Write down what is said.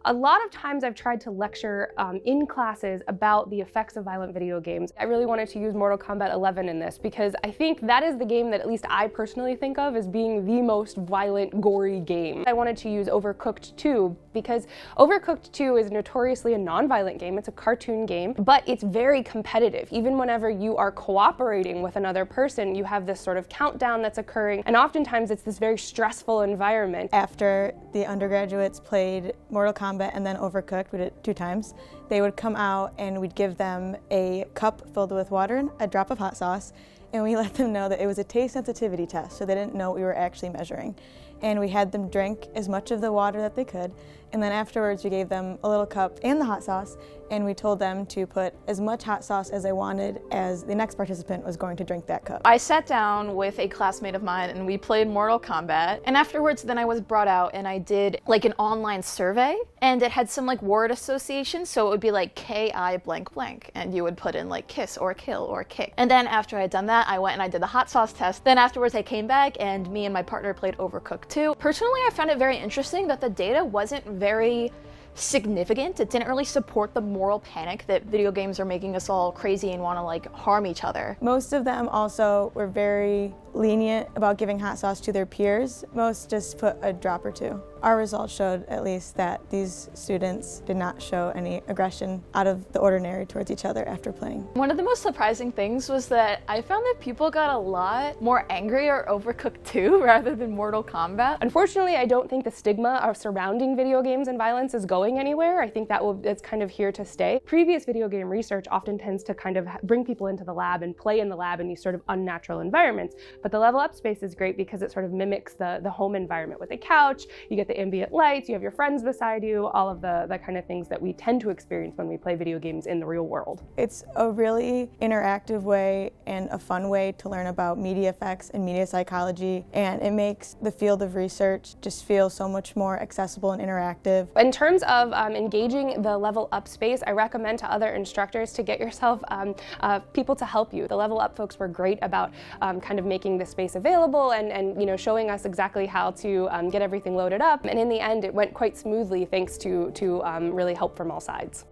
A lot of times I've tried to lecture in classes about the effects of violent video games. I really wanted to use Mortal Kombat 11 in this because I think that is the game that at least I personally think of as being the most violent, gory game. I wanted to use Overcooked 2 because Overcooked 2 is notoriously a non-violent game. It's a cartoon game, but it's very competitive. Even whenever you are cooperating with another person, you have this sort of countdown that's occurring, and oftentimes it's this very stressful environment. After the undergraduates played Mortal Kombat and then Overcooked, we did it 2 times, they would come out and we'd give them a cup filled with water and a drop of hot sauce, and we let them know that it was a taste sensitivity test, so they didn't know what we were actually measuring. And we had them drink as much of the water that they could, and then afterwards we gave them a little cup and the hot sauce, and we told them to put as much hot sauce as they wanted as the next participant was going to drink that cup. I sat down with a classmate of mine and we played Mortal Kombat, and afterwards then I was brought out and I did like an online survey, and it had some like word associations, so it would be like K-I blank blank, and you would put in like kiss or kill or kick. And then after I had done that, I went and I did the hot sauce test. Then afterwards I came back and me and my partner played Overcooked 2. Personally, I found it very interesting that the data wasn't very significant. It didn't really support the moral panic that video games are making us all crazy and want to like harm each other. Most of them also were very lenient about giving hot sauce to their peers. Most just put a drop or 2. Our results showed at least that these students did not show any aggression out of the ordinary towards each other after playing. One of the most surprising things was that I found that people got a lot more angry or Overcooked 2 rather than Mortal Kombat. Unfortunately, I don't think the stigma surrounding video games and violence is going anywhere. I think it's kind of here to stay. Previous video game research often tends to kind of bring people into the lab and play in the lab in these sort of unnatural environments. But the LevelUp space is great because it sort of mimics the home environment with a couch. You get the ambient lights, you have your friends beside you, all of the kind of things that we tend to experience when we play video games in the real world. It's a really interactive way and a fun way to learn about media effects and media psychology, and it makes the field of research just feel so much more accessible and interactive. In terms of engaging the LevelUp space, I recommend to other instructors to get yourself people to help you. The LevelUp folks were great about kind of making the space available and showing us exactly how to get everything loaded up. And in the end, it went quite smoothly thanks to really help from all sides.